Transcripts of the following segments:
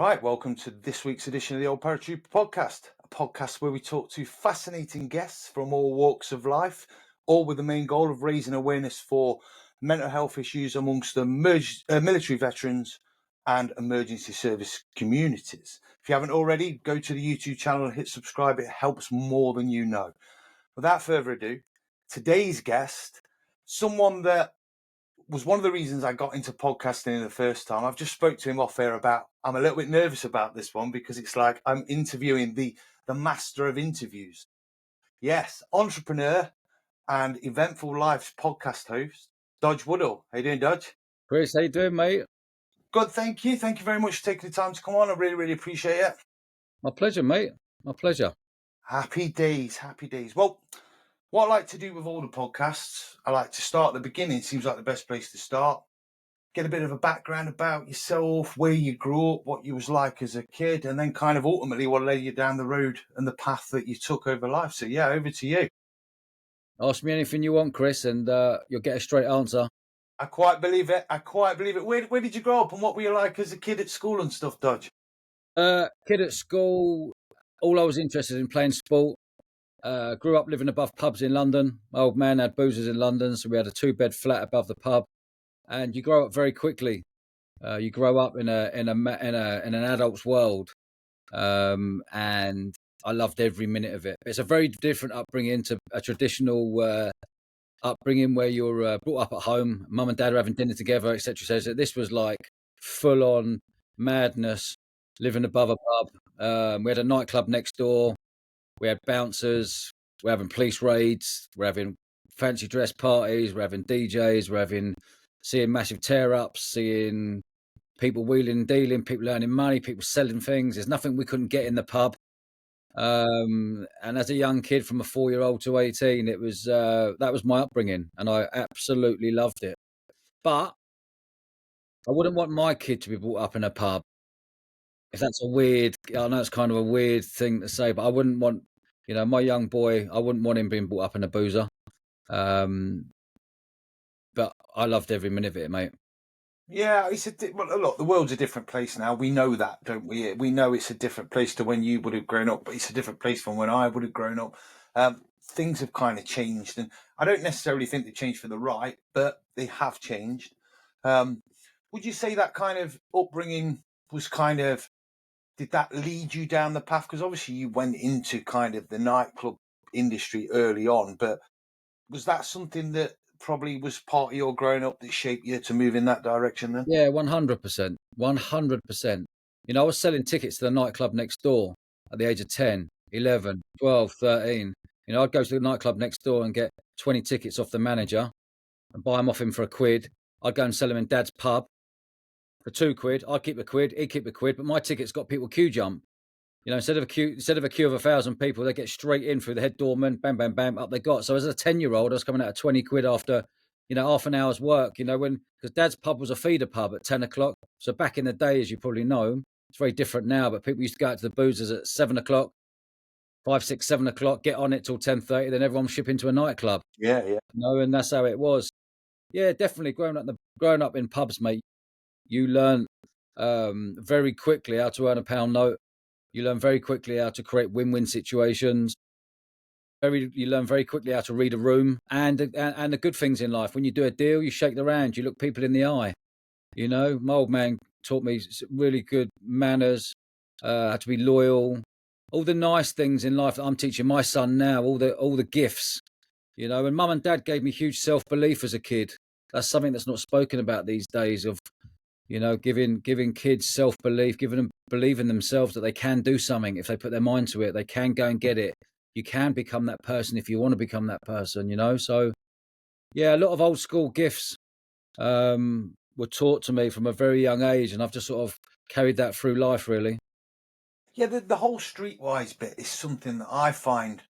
Right, welcome to this week's edition of the Old Paratrooper podcast, a podcast where we talk to fascinating guests from all walks of life, all with the main goal of raising awareness for mental health issues amongst the military veterans and emergency service communities. If you haven't already, go to the YouTube channel and hit subscribe. It helps more than you know. Without further ado, today's guest, someone that was one of the reasons I got into podcasting the first time. I've just spoke to him off air about, I'm a little bit nervous about this one because it's like I'm interviewing the master of interviews. Yes, entrepreneur and Eventful Lives podcast host, Dodge Woodall. How you doing, Dodge? Chris, how you doing, mate? Good, thank you. Thank you very much for taking the time to come on. I really, really appreciate it. My pleasure, mate. My pleasure. Happy days, happy days. Well, what I like to do with all the podcasts, I like to start at the beginning. Seems like the best place to start. Get a bit of a background about yourself, where you grew up, what you was like as a kid, and then kind of ultimately what led you down the road and the path that you took over life. So yeah, over to you. Ask me anything you want, Chris, and you'll get a straight answer. I quite believe it. Where did you grow up and what were you like as a kid at school and stuff, Dodge? Kid at school, all I was interested in playing sport. Grew up living above pubs in London. My old man had boozers in London, so we had a 2-bed flat above the pub. And you grow up very quickly. You grow up in an adult's world, and I loved every minute of it. It's a very different upbringing to a traditional upbringing where you're brought up at home, mum and dad are having dinner together, etc. Says that this was like full on madness, living above a pub. We had a nightclub next door. We had bouncers. We're having police raids. We're having fancy dress parties. We're having DJs. We're seeing massive tear ups, seeing people wheeling and dealing, people earning money, people selling things. There's nothing we couldn't get in the pub. And as a young kid, from a 4-year-old to 18, it was that was my upbringing, and I absolutely loved it. But I wouldn't want my kid to be brought up in a pub. If that's I know it's kind of a weird thing to say, but I wouldn't want, my young boy, I wouldn't want him being brought up in a boozer. But I loved every minute of it, mate. Yeah, look, the world's a different place now. We know that, don't we? We know it's a different place to when you would have grown up, but it's a different place from when I would have grown up. Things have kind of changed, and I don't necessarily think they changed for the right, but they have changed. Would you say that kind of upbringing was did that lead you down the path? Because obviously you went into kind of the nightclub industry early on, but was that something that probably was part of your growing up that shaped you to move in that direction then? Yeah, 100%. 100%. I was selling tickets to the nightclub next door at the age of 10, 11, 12, 13. I'd go to the nightclub next door and get 20 tickets off the manager and buy them off him for £1. I'd go and sell them in Dad's pub for £2. I'd keep £1, he'd keep £1, but my tickets got people queue jump. Instead of a queue of 1,000 people, they get straight in through the head doorman, bam, bam, bam, up they got. So as a 10-year-old, I was coming out of £20 after, half an hour's work, because Dad's pub was a feeder pub at 10 o'clock. So back in the day, as you probably know, it's very different now, but people used to go out to the boozers at 7 o'clock, 5, 6, 7 o'clock, get on it till 10:30, then everyone ship into a nightclub. Yeah. And that's how it was. Yeah, definitely growing up in pubs, mate, you learn very quickly how to earn a pound note. You learn very quickly how to create win-win situations. You learn very quickly how to read a room, and the good things in life. When you do a deal, you shake their hand, you look people in the eye. My old man taught me really good manners, how to be loyal, all the nice things in life that I'm teaching my son now. All the gifts, And mum and dad gave me huge self-belief as a kid. That's something that's not spoken about these days. Of giving kids self-belief, giving them believe in themselves that they can do something if they put their mind to it. They can go and get it. You can become that person if you want to become that person, So, yeah, a lot of old school gifts were taught to me from a very young age, and I've just sort of carried that through life, really. Yeah, the whole streetwise bit is something that I find,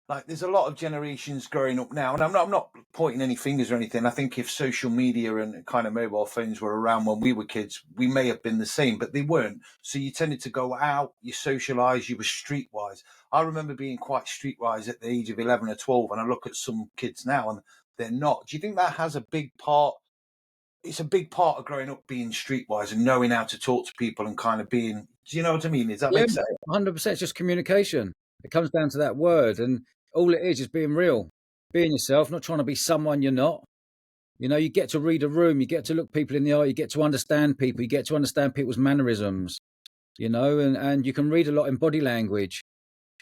like, there's a lot of generations growing up now, and I'm not pointing any fingers or anything. I think if social media and kind of mobile phones were around when we were kids, we may have been the same, but they weren't. So you tended to go out, you socialise, you were streetwise. I remember being quite streetwise at the age of 11 or 12, and I look at some kids now and they're not. Do you think that has a big part it's a big part of growing up being streetwise and knowing how to talk to people and kind of being, do you know what I mean? Does that make sense? 100%. It's just communication. It comes down to that word, and all it is being real, being yourself, not trying to be someone you're not. You know, you get to read a room, you get to look people in the eye, you get to understand people, you get to understand people's mannerisms, you know, and you can read a lot in body language.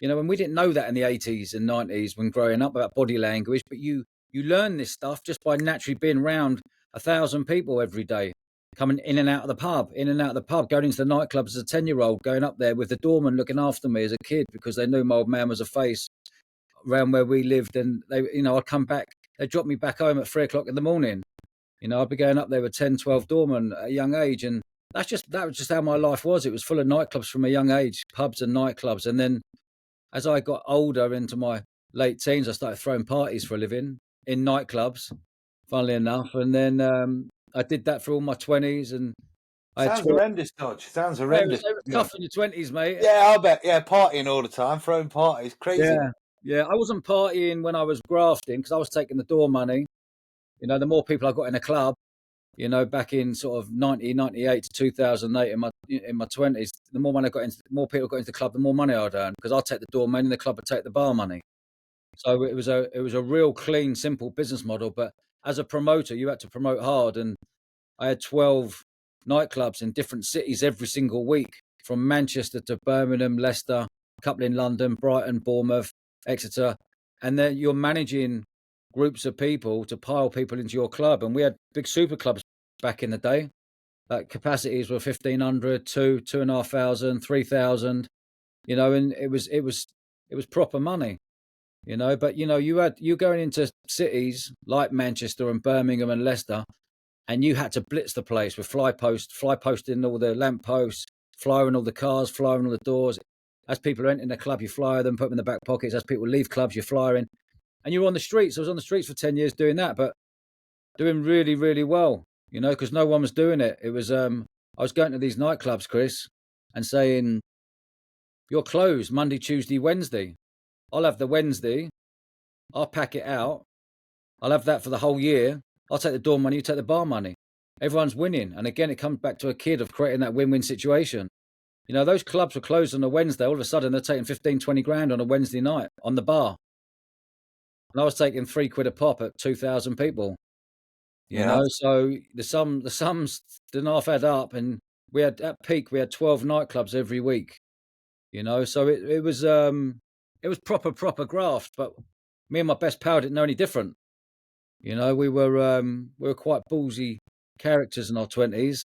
You know, and we didn't know that in the 80s and 90s when growing up about body language, but you learn this stuff just by naturally being around 1,000 people every day, coming in and out of the pub, going into the nightclubs as a 10-year-old, going up there with the doorman looking after me as a kid because they knew my old man was a face around where we lived. And they, you know, I'd come back, they'd drop me back home at 3 o'clock in the morning. You know, I'd be going up there with 10, 12 doormen at a young age. And that was just how my life was. It was full of nightclubs from a young age, pubs and nightclubs. And then as I got older into my late teens, I started throwing parties for a living in nightclubs, funnily enough. And then I did that for all my 20s. And I had Sounds horrendous, Dodge. Sounds horrendous. it was tough in your 20s, mate. Yeah, I bet. Yeah, partying all the time, throwing parties, crazy. Yeah. I wasn't partying when I was grafting because I was taking the door money. You know, the more people I got in a club, you know, back in sort of 1998 to 2008 in my 20s, the more money I got into, the more people got into the club, the more money I'd earn because I'd take the door money and the club would take the bar money. So it was a real clean, simple business model. But as a promoter, you had to promote hard, and I had 12 nightclubs in different cities every single week, from Manchester to Birmingham, Leicester, a couple in London, Brighton, Bournemouth, Exeter, and then you're managing groups of people to pile people into your club. And we had big super clubs back in the day. Like capacities were 1,500, 2,500, 3,000. You know, and it was proper money. You know, but you know, you going into cities like Manchester and Birmingham and Leicester, and you had to blitz the place with fly posting all the lamp posts, flying all the cars, flying all the doors. As people are entering the club, you flyer them, put them in the back pockets. As people leave clubs, you're flying. And you're on the streets. I was on the streets for 10 years doing that, but doing really, really well, you know, because no one was doing it. It was, I was going to these nightclubs, Chris, and saying, you're closed Monday, Tuesday, Wednesday. I'll have the Wednesday. I'll pack it out. I'll have that for the whole year. I'll take the door money, you take the bar money. Everyone's winning. And again, it comes back to a kid of creating that win-win situation. You know, those clubs were closed on a Wednesday. All of a sudden, they're taking 15, 20 grand on a Wednesday night on the bar. And I was taking £3 a pop at 2,000 people. You know, so the sums didn't half add up. And we had, at peak, we had 12 nightclubs every week. You know, so it was proper graft. But me and my best pal didn't know any different. You know, we were quite ballsy characters in our 20s.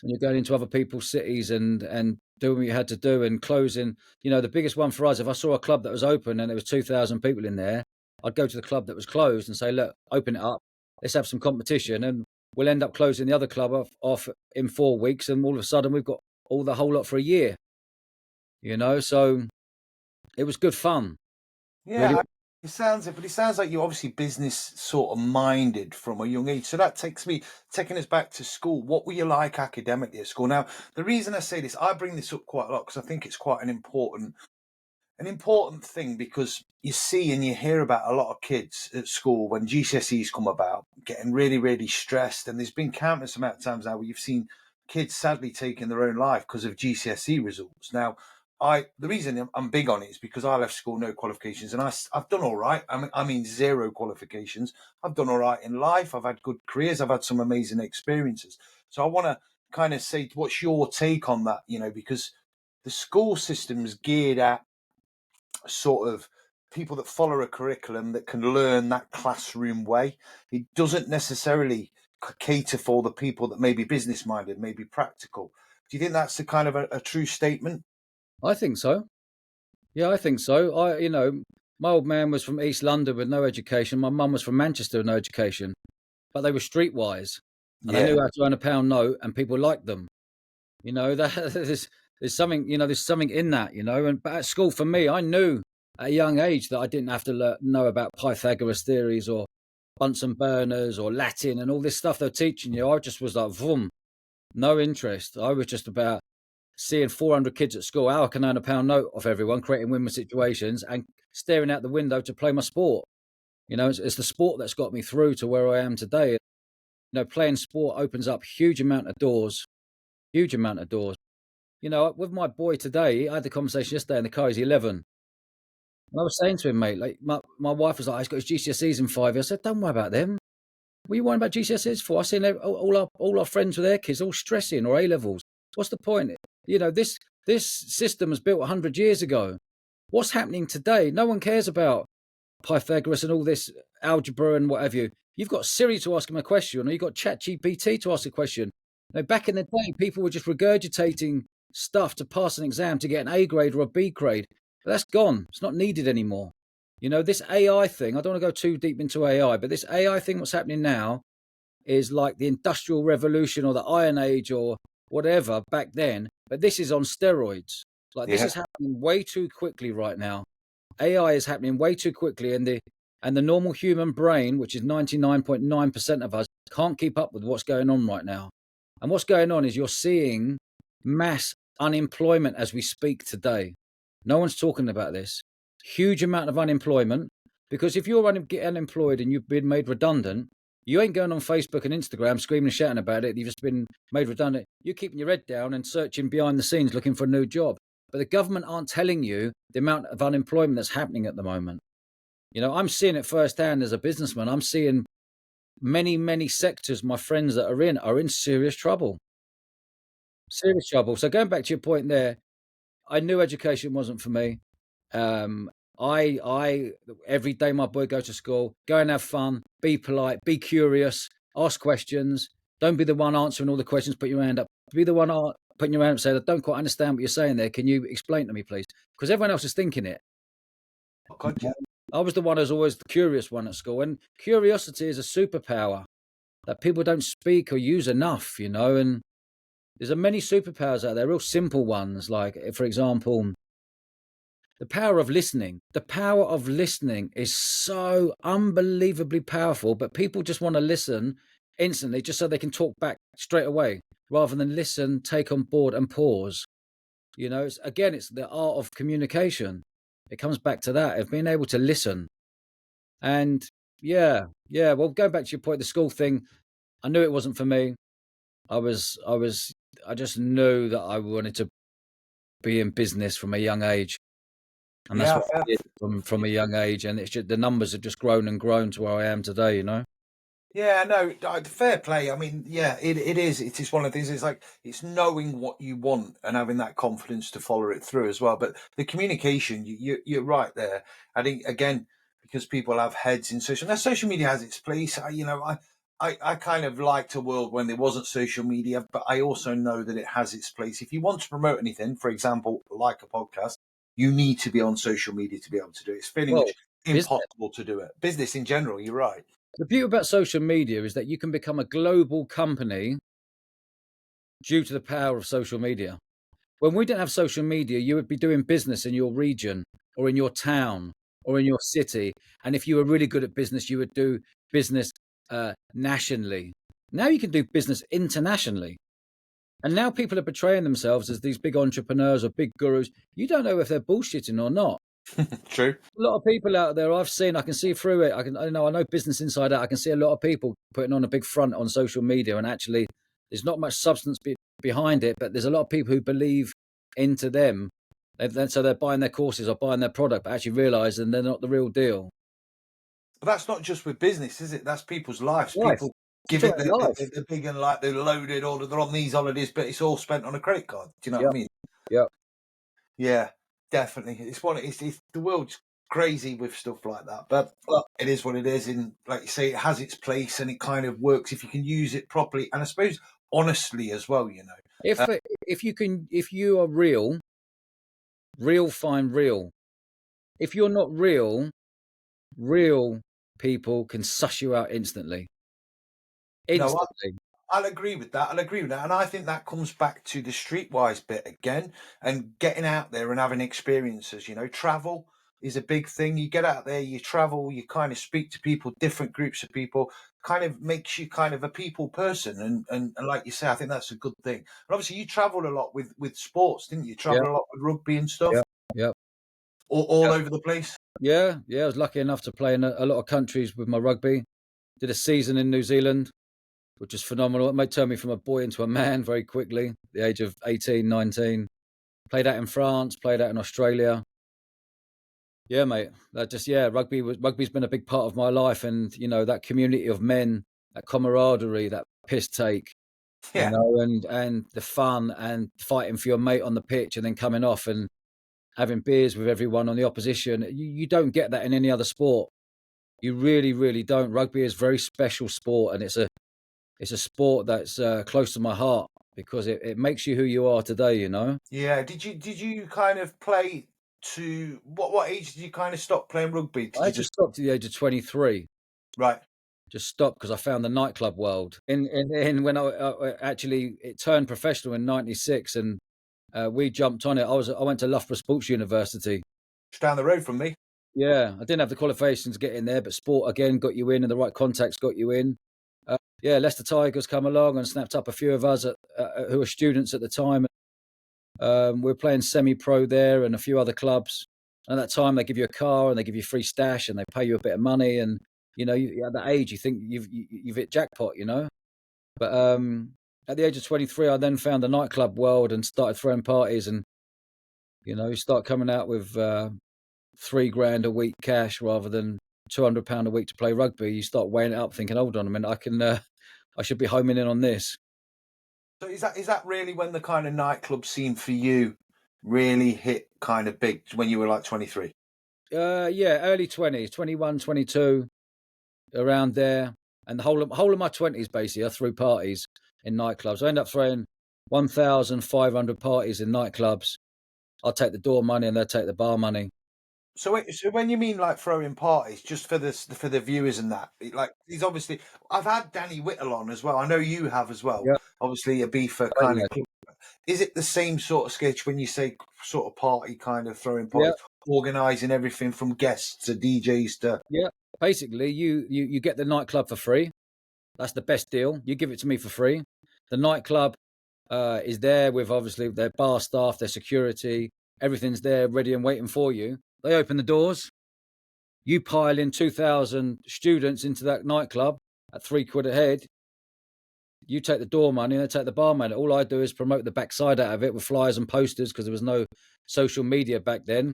And you're going into other people's cities and doing what you had to do and closing. You know, the biggest one for us, if I saw a club that was open and there was 2,000 people in there, I'd go to the club that was closed and say, look, open it up. Let's have some competition. And we'll end up closing the other club off in 4 weeks. And all of a sudden, we've got the whole lot for a year. You know, so it was good fun. Yeah, Really. it sounds like you're obviously business sort of minded from a young age. So that taking us back to school. What were you like academically at school? Now, the reason I say this, I bring this up quite a lot because I think it's quite an important thing, because you see and you hear about a lot of kids at school when GCSEs come about getting really, really stressed. And there's been countless amount of times now where you've seen kids sadly taking their own life because of GCSE results. Now, the reason I'm big on it is because I left school no qualifications, and I've done all right. I mean, zero qualifications. I've done all right in life. I've had good careers. I've had some amazing experiences. So I want to kind of say, what's your take on that? You know, because the school system's geared at sort of people that follow a curriculum that can learn that classroom way. It doesn't necessarily cater for the people that may be business minded, may be practical. Do you think that's the kind of a true statement? I think so. Yeah, I think so. You know, my old man was from East London with no education. My mum was from Manchester with no education, but they were streetwise and they knew how to earn a pound note, and people liked them. You know, there's something, you know, there's something in that, you know. And but at school, for me, I knew at a young age that I didn't have to know about Pythagoras theories or Bunsen burners or Latin and all this stuff they're teaching you. I just was like, vroom, no interest. I was just about seeing 400 kids at school, how I can earn a pound note off everyone, creating win-win situations and staring out the window to play my sport. You know, it's the sport that's got me through to where I am today. playing sport opens up huge amount of doors. Huge amount of doors. With my boy today, I had the conversation yesterday in the car. He's 11. And I was saying to him, mate, like my wife was like, he's got his GCSEs in 5 years. I said, don't worry about them. What are you worrying about GCSEs for? I seen all our friends with their kids all stressing or A levels. What's the point? This system was built 100 years ago. What's happening today? No one cares about Pythagoras and all this algebra and what have you. You've got Siri to ask him a question, or you've got ChatGPT to ask a question. Back in the day, people were just regurgitating stuff to pass an exam to get an A grade or a B grade. But that's gone. It's not needed anymore. This AI thing, I don't want to go too deep into AI, but this AI thing, what's happening now is like the Industrial Revolution or the Iron Age or whatever back then. But this is on steroids. This is happening way too quickly right now. AI is happening way too quickly, and the normal human brain, which is 99.9% of us, can't keep up with what's going on right now. And what's going on is you're seeing mass unemployment as we speak today. No one's talking about this. Huge amount of unemployment, because if you're unemployed and you've been made redundant, you ain't going on Facebook and Instagram screaming and shouting about it. You've just been made redundant. You're keeping your head down and searching behind the scenes looking for a new job. But the government aren't telling you the amount of unemployment that's happening at the moment. I'm seeing it firsthand as a businessman. I'm seeing many, many sectors my friends that are in serious trouble. Serious trouble. So going back to your point there, I knew education wasn't for me. I every day my boy goes to school, go and have fun, be polite, be curious, ask questions. Don't be the one answering all the questions, put your hand up. Be the one putting your hand up and say, I don't quite understand what you're saying there. Can you explain to me, please? Because everyone else is thinking it. Gotcha. I was the one who's always the curious one at school. And curiosity is a superpower that people don't speak or use enough, and there's many superpowers out there, real simple ones. Like, for example, the power of listening. The power of listening is so unbelievably powerful, but people just want to listen instantly just so they can talk back straight away rather than listen, take on board and pause. It's the art of communication. It comes back to that, of being able to listen. And well, going back to your point, the school thing, I knew it wasn't for me. I just knew that I wanted to be in business from a young age. And that's what I did from a young age. And it's just, the numbers have just grown and grown to where I am today, Yeah, no, fair play. I mean, yeah, it is. It is one of the things. It's like, it's knowing what you want and having that confidence to follow it through as well. But the communication, you're right there. I think, again, because people have heads in social. Now, social media has its place. I kind of liked a world when there wasn't social media, but I also know that it has its place. If you want to promote anything, for example, like a podcast, you need to be on social media to be able to do it. It's fairly much impossible to do it. Business in general, you're right. The beauty about social media is that you can become a global company due to the power of social media. When we didn't have social media, you would be doing business in your region or in your town or in your city. And if you were really good at business, you would do business nationally. Now you can do business internationally. And now people are portraying themselves as these big entrepreneurs or big gurus. You don't know if they're bullshitting or not. True. A lot of people out there I can see through it. I know business inside out. I can see a lot of people putting on a big front on social media, and actually there's not much substance behind it, but there's a lot of people who believe into them. So they're buying their courses or buying their product, but actually realizing they're not the real deal. But that's not just with business, is it? That's people's lives. People give it the big and like they're loaded, or they're on these holidays, but it's all spent on a credit card. Do you know what I mean? Yeah. Yeah, definitely. It's the world's crazy with stuff like that, but it is what it is. And like you say, it has its place, and it kind of works if you can use it properly, and I suppose honestly as well. If you are real find real. If you're not real people can suss you out instantly. Instantly. I'll agree with that. And I think that comes back to the streetwise bit again, and getting out there and having experiences. Travel is a big thing. You get out there, you travel, you kind of speak to people, different groups of people, kind of makes you kind of a people person. And like you say, I think that's a good thing. And obviously you traveled a lot with sports, didn't you? Travel a lot with rugby and stuff. Yeah. All over the place. Yeah. I was lucky enough to play in a lot of countries with my rugby. Did a season in New Zealand. which is phenomenal. It may turn me from a boy into a man very quickly, at the age of 18, 19. Played out in France, played out in Australia. Yeah, mate. Rugby's been a big part of my life, and that community of men, that camaraderie, that piss take, Yeah. and the fun and fighting for your mate on the pitch, and then coming off and having beers with everyone on the opposition. You don't get that in any other sport. You really, really don't. Rugby is a very special sport, and it's a sport that's close to my heart because it makes you who you are today. Yeah. Did you kind of play to what age did you kind of stop playing rugby? Did I you just just stopped at the age of 23. right? Just stopped because I found the nightclub world. In when actually it turned professional in '96, and we jumped on it. I went to Loughborough Sports University. Just down the road from me. Yeah, I didn't have the qualifications to get in there, but sport again got you in, and the right contacts got you in. Yeah, Leicester Tigers come along and snapped up a few of us who were students at the time. We were playing semi-pro there and a few other clubs. And at that time, they give you a car and they give you free stash and they pay you a bit of money. And at that age, you think you've hit jackpot. But at the age of 23, I then found the nightclub world and started throwing parties. And you start coming out with £3,000 a week cash rather than £200 a week to play rugby. You start weighing it up, thinking, "Hold on a minute, I should be homing in on this." So is that really when the kind of nightclub scene for you really hit kind of big when you were like 23? Yeah, early 20s, 21, 22, around there. And the whole of my 20s, basically, I threw parties in nightclubs. I ended up throwing 1,500 parties in nightclubs. I'll take the door money and they'll take the bar money. So when you mean like throwing parties, just for the viewers and that, like he's obviously, I've had Danny Whittle on as well. I know you have as well. Yeah. Obviously a beefer Oh, kind yeah. of club. Is it the same sort of sketch when you say sort of party kind of throwing Yeah. parties, organising everything from guests to DJs to? Yeah. Basically, you get the nightclub for free. That's the best deal. You give it to me for free. The nightclub is there with obviously their bar staff, their security, everything's there ready and waiting for you. They open the doors. You pile in 2,000 students into that nightclub at £3 a head. You take the door money and they take the bar money. All I do is promote the backside out of it with flyers and posters because there was no social media back then.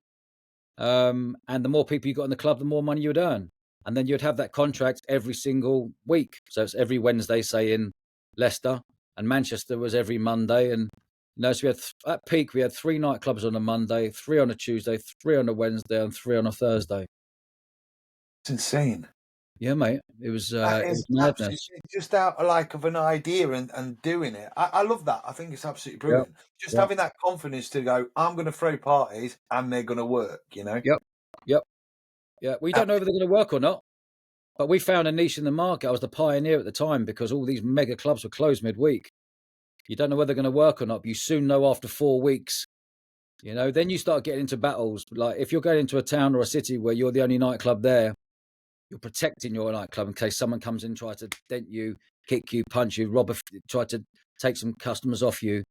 And the more people you got in the club, the more money you would earn. And then you'd have that contract every single week. So it's every Wednesday, say in Leicester, and Manchester was every Monday. And so we had at peak we had 3 nightclubs on a Monday, 3 on a Tuesday, 3 on a Wednesday, and 3 on a Thursday. It's insane. Yeah, mate. It was madness. Just out of like of an idea and doing it. I love that. I think it's absolutely brilliant. Just Yep. having that confidence to go, I'm going to throw parties and they're going to work. Yep. Yeah. We don't know whether they're going to work or not, but we found a niche in the market. I was the pioneer at the time because all these mega clubs were closed midweek. You don't know whether they're going to work or not, but you soon know after 4 weeks. Then you start getting into battles. Like if you're going into a town or a city where you're the only nightclub there, you're protecting your nightclub in case someone comes in, try to dent you, kick you, punch you, try to take some customers off you.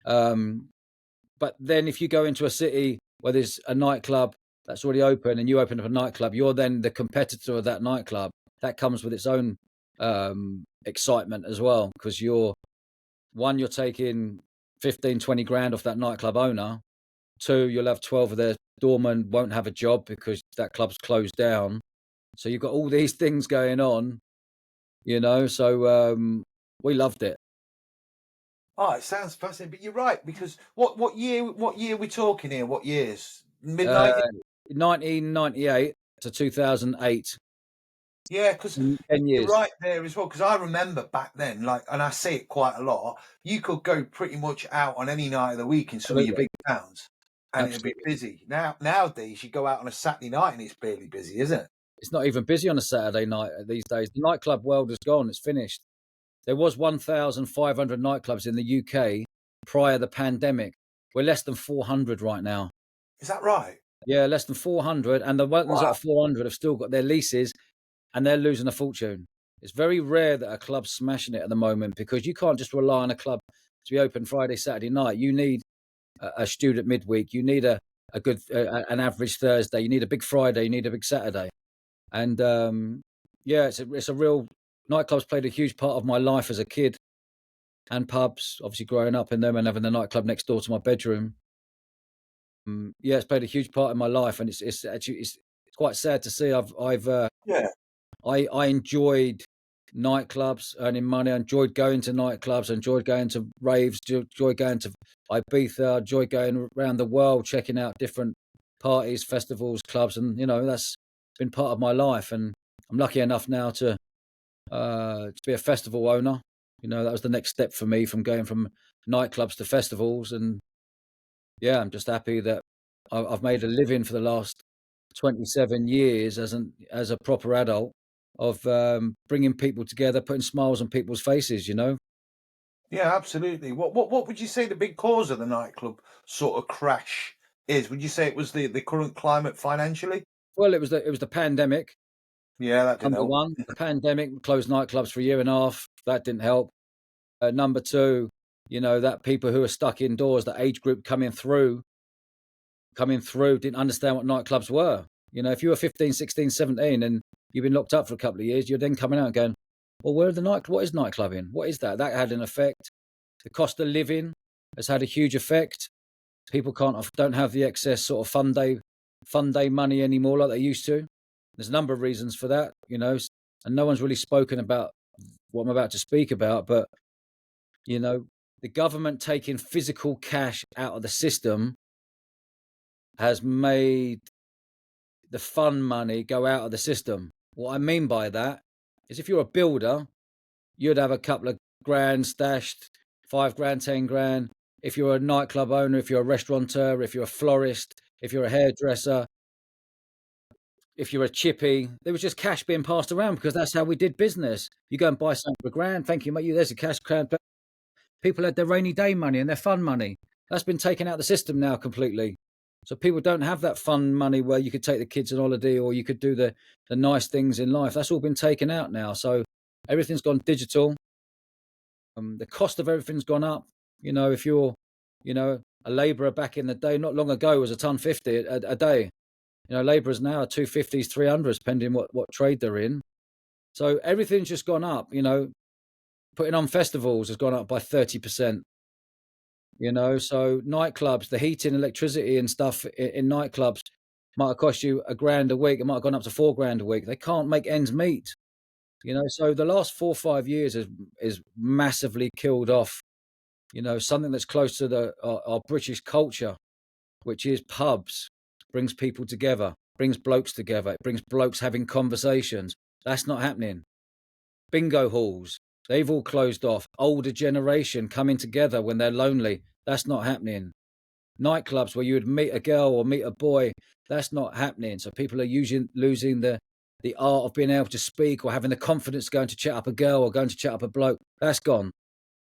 But then if you go into a city where there's a nightclub that's already open and you open up a nightclub, you're then the competitor of that nightclub. That comes with its own excitement as well because you're taking 15, 20 grand off that nightclub owner. 2, you'll have 12 of their doormen won't have a job because that club's closed down. So you've got all these things going on, so we loved it. Oh, it sounds fascinating. But you're right, because what year are we talking here? What years? Mid-90s? 1998 to 2008. Yeah, because 10 you're years. right there as well. Because I remember back then, like, and I say it quite a lot, you could go pretty much out on any night of the week in some of your Absolutely. big towns and it'd be Absolutely. busy. Nowadays, you go out on a Saturday night and it's barely busy, isn't it? It's not even busy on a Saturday night these days. The nightclub world is gone. It's finished. There was 1,500 nightclubs in the UK prior to the pandemic. We're less than 400 right now. Is that right? Yeah, less than 400. And the ones that Wow. are 400 have still got their leases and they're losing a fortune. It's very rare that a club's smashing it at the moment because you can't just rely on a club to be open Friday, Saturday night. You need a student midweek. You need a good, an average Thursday. You need a big Friday. You need a big Saturday. And yeah, it's a real nightclubs played a huge part of my life as a kid, and pubs, obviously growing up in them and having the nightclub next door to my bedroom. Yeah, it's played a huge part in my life, and it's actually it's quite sad to see. Yeah. I enjoyed nightclubs, earning money. I enjoyed going to nightclubs. I enjoyed going to raves. Enjoyed going to Ibiza. Enjoyed going around the world, checking out different parties, festivals, clubs, and that's been part of my life. And I'm lucky enough now to be a festival owner. That was the next step for me, from going from nightclubs to festivals. And yeah, I'm just happy that I've made a living for the last 27 years as a proper adult of bringing people together, putting smiles on people's faces. Yeah, absolutely. What would you say the big cause of the nightclub sort of crash is? Would you say it was the current climate financially? Well, it was the pandemic. Yeah, that didn't Number help. one, the pandemic closed nightclubs for a year and a half. That didn't help. Number two, that people who are stuck indoors, the age group coming through didn't understand what nightclubs were. If you were 15, 16, 17 and you've been locked up for a couple of years, you're then coming out and going, well, what is nightclubbing? What is that? That had an effect. The cost of living has had a huge effect. People don't have the excess sort of fun day money anymore like they used to. There's a number of reasons for that, and no one's really spoken about what I'm about to speak about, but the government taking physical cash out of the system has made the fun money go out of the system. What I mean by that is, if you're a builder, you'd have a couple of grand stashed, 5 grand, 10 grand. If you're a nightclub owner, if you're a restaurateur, if you're a florist, if you're a hairdresser, if you're a chippy, there was just cash being passed around because that's how we did business. You go and buy something for a grand, thank you, mate. There's a cash grand. People had their rainy day money and their fun money. That's been taken out of the system now completely. So people don't have that fun money where you could take the kids on holiday or you could do the nice things in life. That's all been taken out now. So everything's gone digital. The cost of everything's gone up. If you're, a labourer back in the day, not long ago, was a ton 50 a day. Labourers now are 250s, 300s, depending what trade they're in. So everything's just gone up. Putting on festivals has gone up by 30%. So nightclubs, the heating, electricity and stuff in nightclubs might have cost you £1,000 a week. It might have gone up to £4,000 a week. They can't make ends meet. So the last 4 or 5 years is massively killed off, something that's close to our British culture, which is pubs, brings people together, brings blokes together. It brings blokes having conversations. That's not happening. Bingo halls, they've all closed off. Older generation coming together when they're lonely. That's not happening. Nightclubs where you would meet a girl or meet a boy, that's not happening. So people are losing the art of being able to speak or having the confidence going to chat up a girl or going to chat up a bloke. That's gone.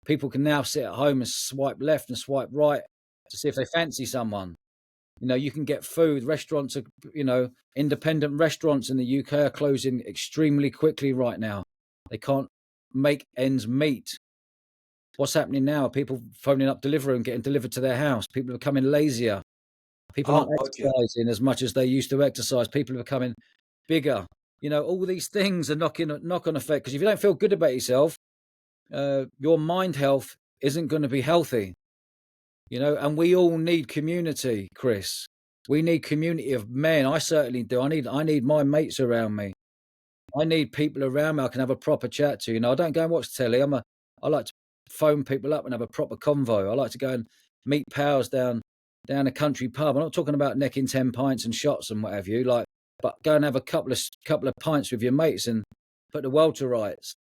People can now sit at home and swipe left and swipe right to see if they fancy someone. You can get food. Restaurants are, independent restaurants in the UK are closing extremely quickly right now. They can't make ends meet. What's happening now? People phoning up delivery and getting delivered to their house. People are becoming lazier. People aren't Oh, God, yeah. exercising as much as they used to exercise. People are becoming bigger. All these things are knock-on effect, because if you don't feel good about yourself, your mind health isn't going to be healthy. And we all need community, Chris. We need community of men. I certainly do. I need my mates around me. I need people around me I can have a proper chat to. I don't go and watch telly. I like to phone people up and have a proper convo. I like to go and meet pals down a country pub. I'm not talking about necking 10 pints and shots and what have you, but go and have a couple of pints with your mates and put the world to rights.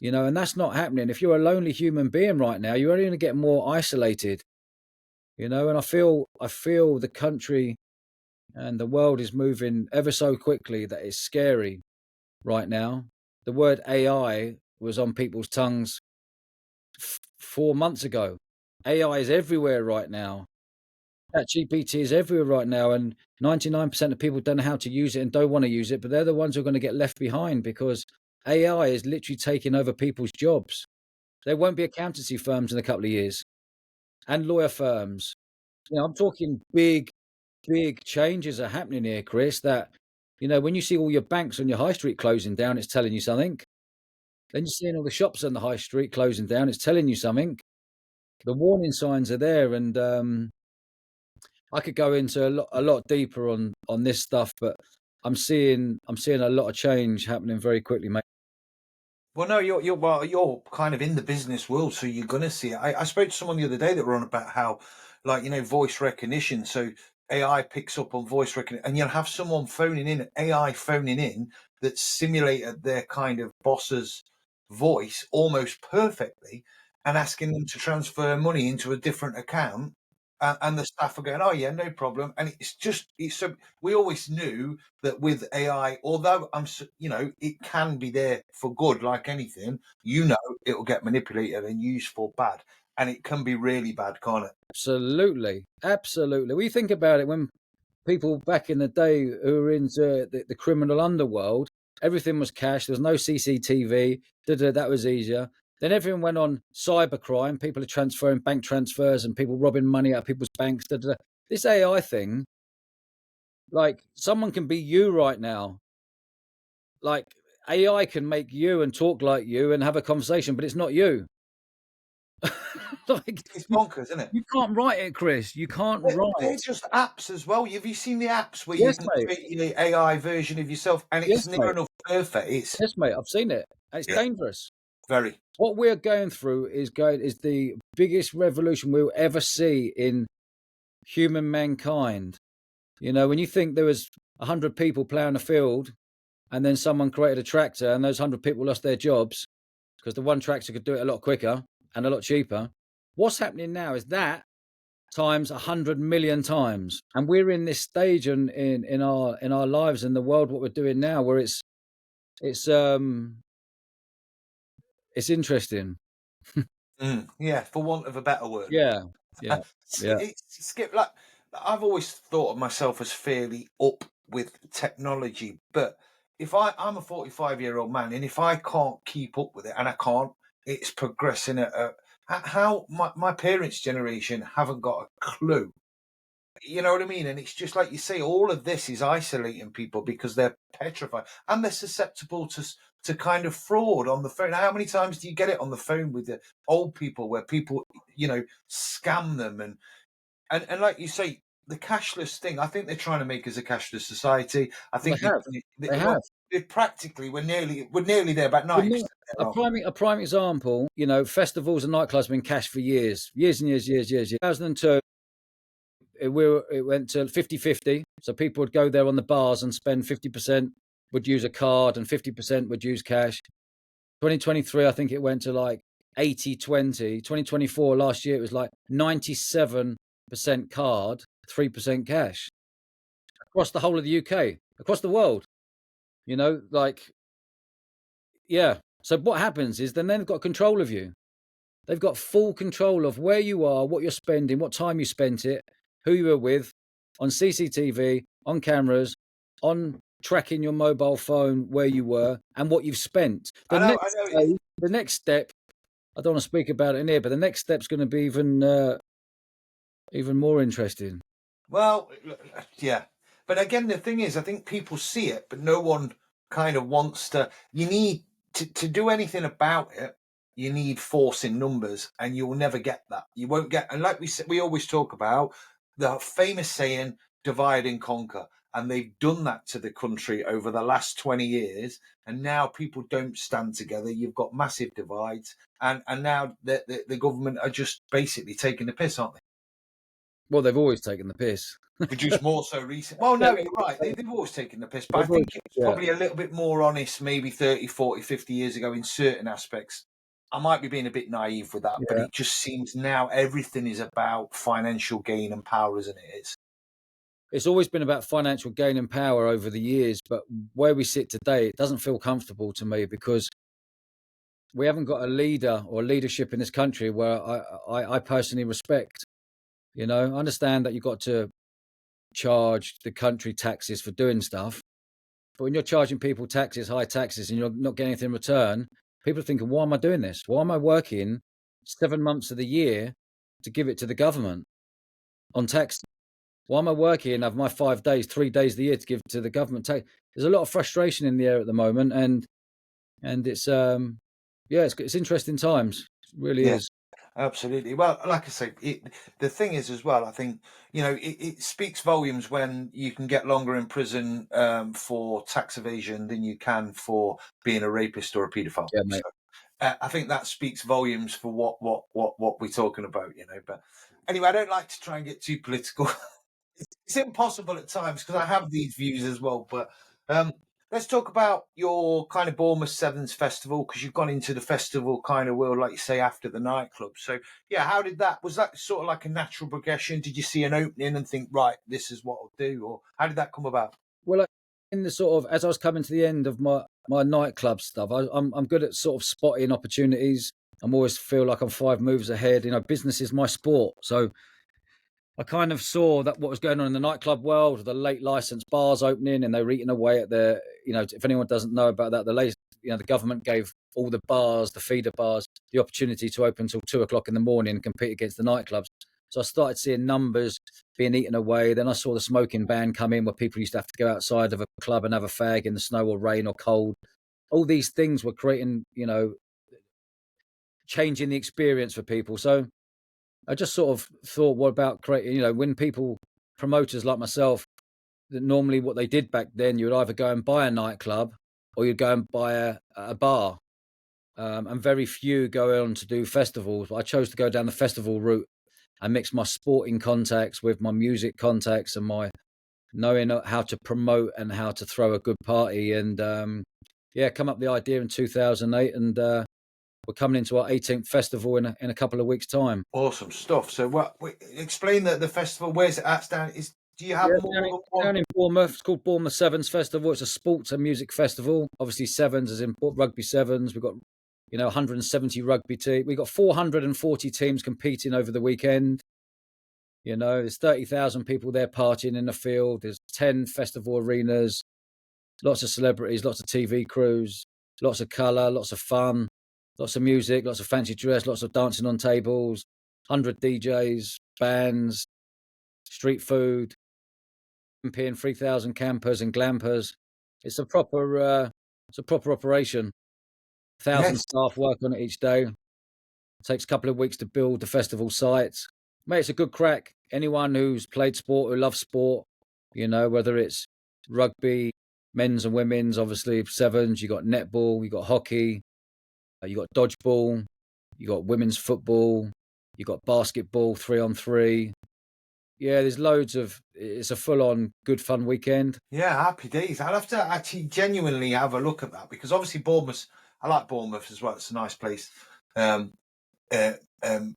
And that's not happening. If you're a lonely human being right now, you're only going to get more isolated. And I feel the country and the world is moving ever so quickly that it's scary right now. The word AI was on people's tongues 4 months ago. AI is everywhere right now. ChatGPT is everywhere right now, and 99% of people don't know how to use it and don't want to use it, but they're the ones who are going to get left behind, because AI is literally taking over people's jobs. There won't be accountancy firms in a couple of years, and lawyer firms. I'm talking big changes are happening here, Chris, that, when you see all your banks on your high street closing down, it's telling you something. Then you're seeing all the shops on the high street closing down. It's telling you something. The warning signs are there, and I could go into a lot deeper on this stuff, but I'm seeing a lot of change happening very quickly, mate. Well, no, you're kind of in the business world, so you're gonna see it. I spoke to someone the other day that were on about how, like, voice recognition. So AI picks up on voice recognition, and you'll have someone phoning in, AI phoning in, that simulated their kind of boss's voice almost perfectly, and asking them to transfer money into a different account. And the staff are going, "Oh yeah, no problem." And it's so we always knew that with AI, although it can be there for good, like anything, it'll get manipulated and used for bad, and it can be really bad, can't it? Absolutely, absolutely. We think about it when people back in the day who were into the criminal underworld, everything was cash. There was no CCTV. That was easier. Then everything went on cybercrime. People are transferring bank transfers and people robbing money out of people's banks. This AI thing, like someone can be you right now. Like AI can make you and talk like you and have a conversation, but it's not you. Like It's bonkers, isn't it? you can't write it, Chris. You can't They're write. just apps as well. Have you seen the apps where you Yes, can mate. create your AI version of yourself, and Yes, it's near mate. enough perfect? It's Yes, mate. I've seen it. And it's yeah, dangerous. very. What we're going through is the biggest revolution we'll ever see in human mankind. When you think there was 100 people ploughing a field and then someone created a tractor and those 100 people lost their jobs because the one tractor could do it a lot quicker and a lot cheaper. What's happening now is that times 100 million times, and we're in this stage in our lives in the world, what we're doing now, where it's it's interesting. Yeah, for want of a better word. Yeah, yeah, yeah. Skip, like, I've always thought of myself as fairly up with technology, but if I'm a 45-year-old man, and if I can't keep up with it, and I can't, it's progressing at how my parents' generation haven't got a clue. You know what I mean? And it's just like you say, all of this is isolating people because they're petrified and they're susceptible to kind of fraud on the phone. How many times do you get it on the phone with the old people where people, scam them and like you say, the cashless thing? I think they're trying to make us a cashless society. I Well, think they well, have. practically we're nearly there, about We're 90% not, there, aren't we? a prime example. Festivals and nightclubs have been cash for years, years and years, years, years. 2002, it went to 50-50. So people would go there on the bars and spend 50% would use a card and 50% would use cash. 2023, I think it went to like 80-20. 2024, last year, it was like 97% card, 3% cash across the whole of the UK, across the world. Like, yeah. So what happens is then they've got control of you. They've got full control of where you are, what you're spending, what time you spent it, who you were with, on CCTV, on cameras, on tracking your mobile phone where you were and what you've spent. I know. The next step, I don't want to speak about it in here, but the next step's going to be even more interesting. Well, yeah. But again, the thing is, I think people see it, but no one kind of wants to. You need to do anything about it. You need force in numbers, and you will never get that. You won't get. And like we said, we always talk about the famous saying, "Divide and conquer." And they've done that to the country over the last 20 years. And now people don't stand together. You've got massive divides. And now the government are just basically taking the piss, aren't they? Well, they've always taken the piss. Produced more so recent. Well, Yeah, no, you're right. They've always taken the piss, but I they've always, think it was yeah, probably a little bit more honest maybe 30, 40, 50 years ago in certain aspects. I might be being a bit naive with that, but yeah. it just seems now everything is about financial gain and power, isn't it? It's always been about financial gain and power over the years, but where we sit today, it doesn't feel comfortable to me because we haven't got a leader or leadership in this country where I personally respect. I understand that you've got to charge the country taxes for doing stuff, but when you're charging people taxes, high taxes, and you're not getting anything in return, people are thinking, why am I doing this? Why am I working 7 months of the year to give it to the government on tax? Why am I working of my 5 days, 3 days of the year to give to the government tax? There's a lot of frustration in the air at the moment, and it's yeah, it's interesting times. It really Yeah. is. Absolutely. Well, like I say, the thing is as well, I think, it speaks volumes when you can get longer in prison for tax evasion than you can for being a rapist or a paedophile. Yeah, So mate. I think that speaks volumes for what we're talking about, But anyway, I don't like to try and get too political. It's impossible at times because I have these views as well. But um, let's talk about your kind of Bournemouth Sevens festival, because you've gone into the festival kind of world, like you say, after the nightclub. So yeah, how did that? Was that sort of like a natural progression? Did you see an opening and think, right, this is what I'll do, or how did that come about? Well, in the sort of as I was coming to the end of my nightclub stuff, I'm good at sort of spotting opportunities. I'm always feel like I'm 5 moves ahead. Business is my sport, so I kind of saw that what was going on in the nightclub world, the late license bars opening, and they were eating away at the. If anyone doesn't know about that, the government gave all the bars, the feeder bars, the opportunity to open until 2 o'clock in the morning and compete against the nightclubs. So I started seeing numbers being eaten away. Then I saw the smoking ban come in, where people used to have to go outside of a club and have a fag in the snow or rain or cold. All these things were creating, changing the experience for people. So I just sort of thought, what about creating, when people, promoters like myself, that normally what they did back then, you would either go and buy a nightclub or you'd go and buy a bar. And very few go on to do festivals. I chose to go down the festival route and mix my sporting contacts with my music contacts and my knowing how to promote and how to throw a good party. And yeah, come up with the idea in 2008, and we're coming into our 18th festival in a couple of weeks' time. Awesome stuff. So explain the festival. Where's it at? Stan? Do you have Yeah, more than one? down in Bournemouth. It's called Bournemouth Sevens Festival. It's a sports and music festival. Obviously, sevens is in rugby sevens. We've got 170 rugby teams. We've got 440 teams competing over the weekend. There's 30,000 people there partying in the field. There's 10 festival arenas. Lots of celebrities, lots of TV crews, lots of colour, lots of fun, lots of music, lots of fancy dress, lots of dancing on tables, 100 DJs, bands, street food, camping, 3,000 campers and glampers. It's a proper operation. 1,000 Yes. staff work on it each day. It takes a couple of weeks to build the festival sites. Mate, it's a good crack. Anyone who's played sport, who loves sport, whether it's rugby, men's and women's, obviously sevens, you got netball, you got hockey, you got dodgeball, you got women's football, you got basketball, 3-on-3. Yeah, there's loads of. It's a full-on good fun weekend. Yeah, happy days. I'll have to actually genuinely have a look at that, because obviously Bournemouth, I like Bournemouth as well. It's a nice place. Um, uh, um,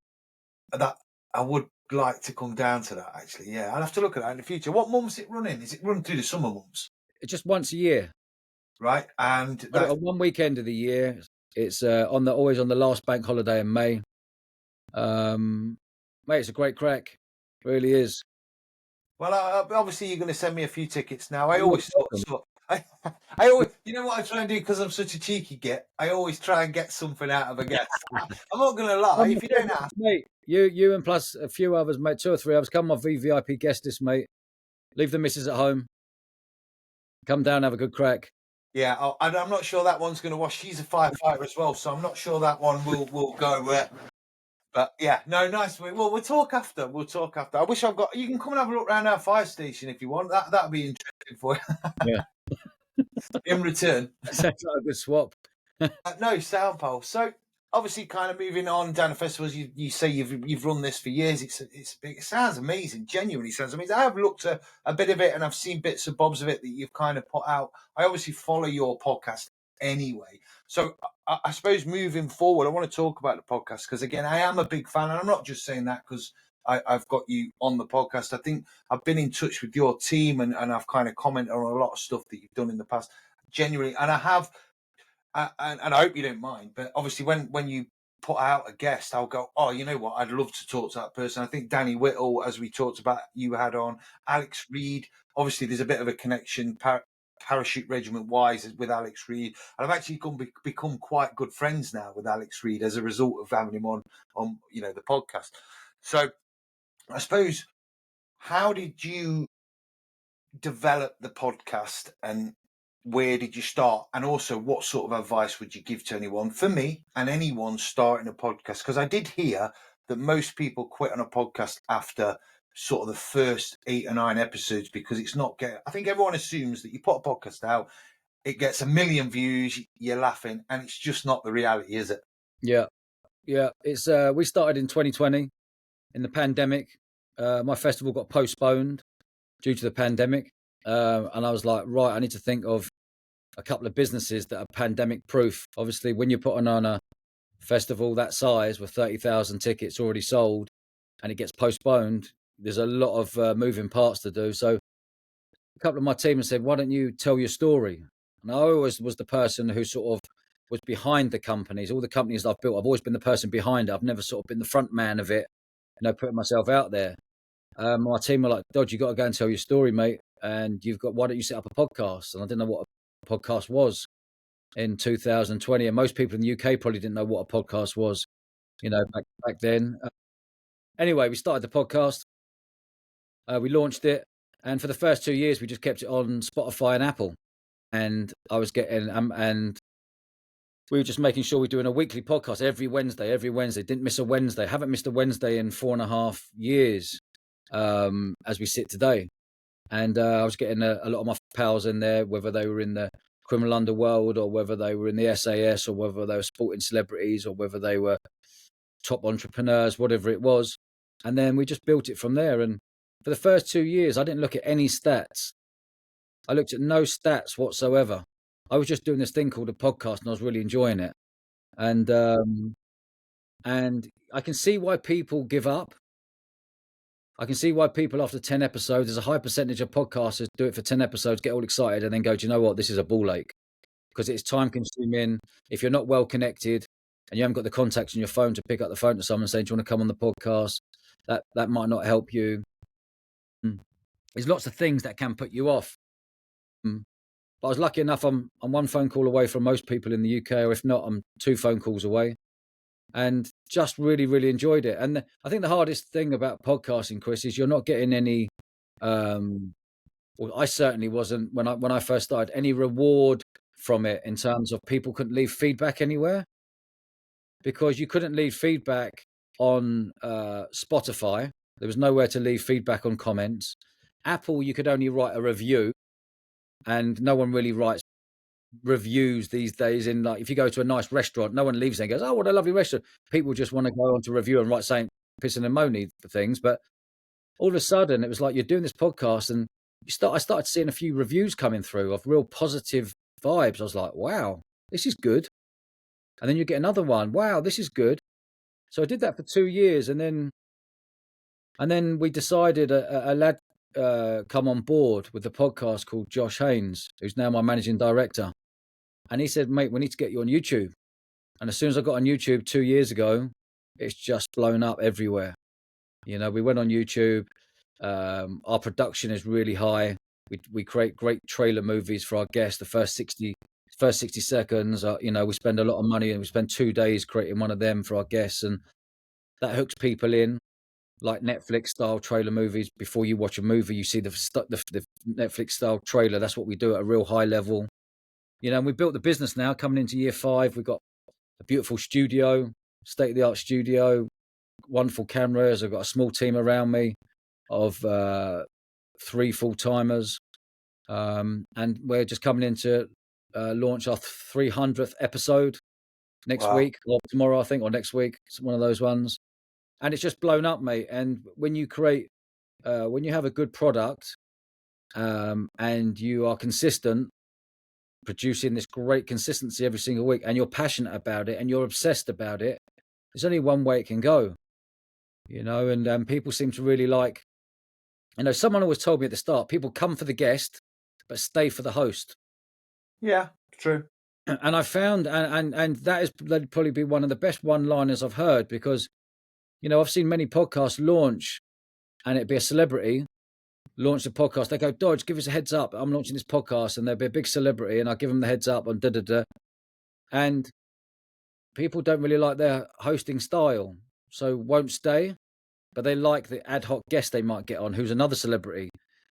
that I would like to come down to that actually. Yeah, I'll have to look at that in the future. What months is it running? Is it running through the summer months? It's just once a year. Right, and Got it that on one weekend of the year. It's always on the last bank holiday in May. Mate, it's a great crack. Really is. well, obviously you're going to send me a few tickets now. I You're more always than thought welcome. so. I always, you know what I try and do, because I'm such a cheeky git. I always try and get something out of a guest. I'm not going to lie. Come If you don't ask, mate. You and plus a few others, mate. 2 or 3 others. Come my VVIP guest list, mate. Leave the missus at home. Come down, have a good crack. yeah, I'm not sure that one's going to wash. She's a firefighter as well, so I'm not sure that one will go. But yeah, no, nice. Well, we'll talk after. We'll talk after. I wish I've got. You can come and have a look around our fire station if you want. That'd be interesting for Yeah, you. In return. sounds like a good swap. No, sound pole. So obviously, kind of moving on down the festivals. You say you've run this for years. It sounds amazing. Genuinely sounds amazing. I have looked at a bit of it, and I've seen bits and bobs of it that you've kind of put out. I obviously follow your podcast anyway. So I suppose moving forward, I want to talk about the podcast, because again, I am a big fan, and I'm not just saying that because I've got you on the podcast. I think I've been in touch with your team, and I've kind of commented on a lot of stuff that you've done in the past. Genuinely, and I have and I hope you don't mind, but obviously when you put out a guest, I'll go, oh, you know what, I'd love to talk to that person. I think Danny Whittle, as we talked about, you had on Alex Reed. Obviously, there's a bit of a connection, parachute regiment wise, with Alex Reed, and I've actually become quite good friends now with Alex Reed as a result of having him on the podcast. So I suppose, how did you develop the podcast, and where did you start? And also, what sort of advice would you give to anyone, for me and anyone starting a podcast? Because I did hear that most people quit on a podcast after sort of the first 8 or 9 episodes because it's not getting, I think everyone assumes that you put a podcast out, it gets 1 million views, you're laughing, and it's just not the reality, is it? Yeah. It's we started in 2020 in the pandemic. My festival got postponed due to the pandemic, and I was like, right, I need to think of a couple of businesses that are pandemic proof. Obviously, when you're putting on a festival that size with 30,000 tickets already sold and it gets postponed, there's a lot of moving parts to do. So a couple of my team said, why don't you tell your story? And I always was the person who sort of was behind the companies. All the companies I've built, I've always been the person behind it. I've never sort of been the front man of it, putting myself out there. My team were like, Dodge, you got to go and tell your story, mate. And why don't you set up a podcast? And I didn't know what a podcast was in 2020. And most people in the UK probably didn't know what a podcast was, back then. Anyway, we started the podcast. We launched it. And for the first 2 years, we just kept it on Spotify and Apple. And I was getting, and we were just making sure we're doing a weekly podcast every Wednesday. Didn't miss a Wednesday. Haven't missed a Wednesday in 4.5 years, as we sit today. And I was getting a lot of my pals in there, whether they were in the criminal underworld or whether they were in the SAS or whether they were sporting celebrities or whether they were top entrepreneurs, whatever it was. And then we just built it from there. And for the first 2 years, I didn't look at any stats. I looked at no stats whatsoever. I was just doing this thing called a podcast and I was really enjoying it. And I can see why people give up. I can see why people after 10 episodes, there's a high percentage of podcasters do it for 10 episodes, get all excited and then go, do you know what? This is a ball ache because it's time consuming. If you're not well connected and you haven't got the contacts on your phone to pick up the phone to someone saying, do you want to come on the podcast? That might not help you. There's lots of things that can put you off. But I was lucky enough, I'm 1 phone call away from most people in the UK, or if not, I'm 2 phone calls away. And just really, really enjoyed it. And I think the hardest thing about podcasting, Chris, is you're not getting any, well, I certainly wasn't when I first started, any reward from it in terms of people couldn't leave feedback anywhere because you couldn't leave feedback on Spotify. There was nowhere to leave feedback on comments. Apple, you could only write a review, and no one really writes reviews these days. In like, if you go to a nice restaurant, no one leaves there and goes, "Oh, what a lovely restaurant." People just want to go on to review and write saying pissing and moaning for things. But all of a sudden, it was like you're doing this podcast, and I started seeing a few reviews coming through of real positive vibes. I was like, "Wow, this is good." And then you get another one, "Wow, this is good." So I did that for 2 years, and then we decided a lad come on board with the podcast called Josh Haynes, who's now my managing director. And he said, mate, we need to get you on YouTube. And as soon as I got on YouTube 2 years ago, it's just blown up everywhere. We went on YouTube. Our production is really high. We create great trailer movies for our guests. The first 60 seconds, we spend a lot of money, and we spend 2 days creating one of them for our guests. And that hooks people in, like Netflix style trailer movies. Before you watch a movie, you see the Netflix style trailer. That's what we do at a real high level. And we built the business now coming into year 5. We've got a beautiful studio, state of the art studio, wonderful cameras. I've got a small team around me of 3 full timers. And we're just coming in to launch our 300th episode next week or tomorrow, I think, or next week. It's one of those ones. And it's just blown up, mate. And when you when you have a good product and you are consistent, producing this great consistency every single week, and you're passionate about it and you're obsessed about it, there's only one way it can go, and people seem to really like, someone always told me at the start, people come for the guest, but stay for the host. Yeah, true. And I found, and that'd probably be one of the best one-liners I've heard, because I've seen many podcasts launch and it'd be a celebrity launch the podcast. They go, Dodge, give us a heads up. I'm launching this podcast, and there'll be a big celebrity, and I give them the heads up on da-da-da. And people don't really like their hosting style, so won't stay, but they like the ad hoc guest they might get on, who's another celebrity.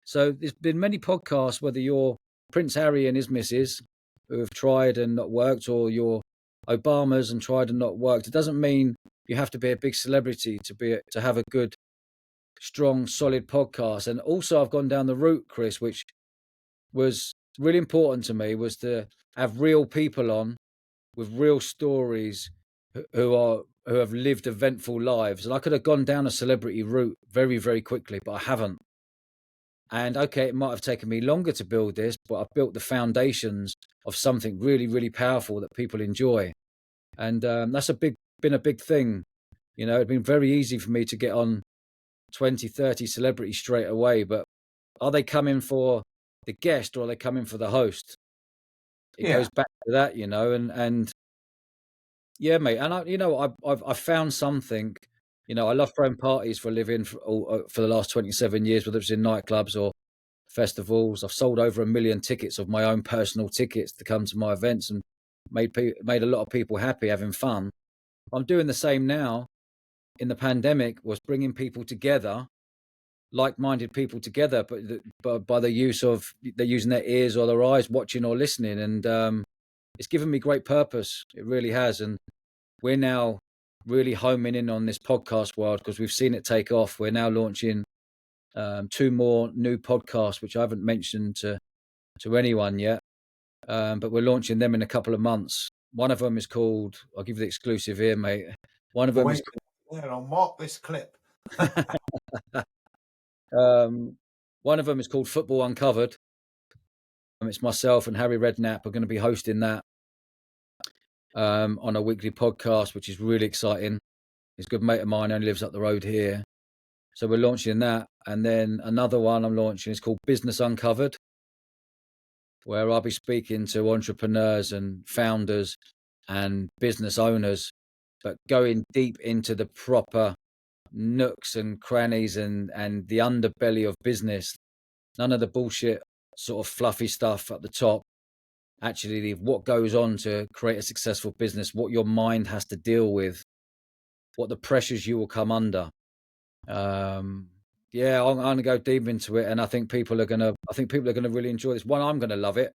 So there's been many podcasts, whether you're Prince Harry and his missus who have tried and not worked, or your Obamas and tried and not worked. It doesn't mean you have to be a big celebrity to have a good, strong, solid podcast. And also, I've gone down the route, Chris, which was really important to me, was to have real people on with real stories who have lived eventful lives. And I could have gone down a celebrity route very, very quickly, but I haven't. And okay, it might have taken me longer to build this, but I've built the foundations of something really, really powerful that people enjoy. And that's been a big thing. You know, it'd been very easy for me to get on 20, 30 celebrities straight away, but are they coming for the guest or are they coming for the host? It goes back to that, you know, and yeah, mate. And I've found something. You know, I love throwing parties for a living for the last 27 years, whether it's in nightclubs or festivals. I've sold over 1 million tickets of my own personal tickets to come to my events, and made a lot of people happy, having fun. I'm doing the same now. In the pandemic, was bringing people together, like-minded people together, but by the use of they're using their ears or their eyes, watching or listening, and it's given me great purpose. It really has, and we're now really homing in on this podcast world because we've seen it take off. We're now launching 2 more new podcasts, which I haven't mentioned to anyone yet, but we're launching them in a couple of months. One of them is called, I'll give you the exclusive here, mate. One of them is called, I'll mark this clip. One of them is called Football Uncovered. It's myself and Harry Redknapp are going to be hosting that on a weekly podcast, which is really exciting. He's a good mate of mine, only lives up the road here. So we're launching that. And then another one I'm launching is called Business Uncovered, where I'll be speaking to entrepreneurs and founders and business owners, but going deep into the proper nooks and crannies and the underbelly of business. None of the bullshit sort of fluffy stuff at the top. Actually, what goes on to create a successful business, what your mind has to deal with, what the pressures you will come under. Yeah, I'm going to go deep into it, and I think people are going to really enjoy this. One, I'm going to love it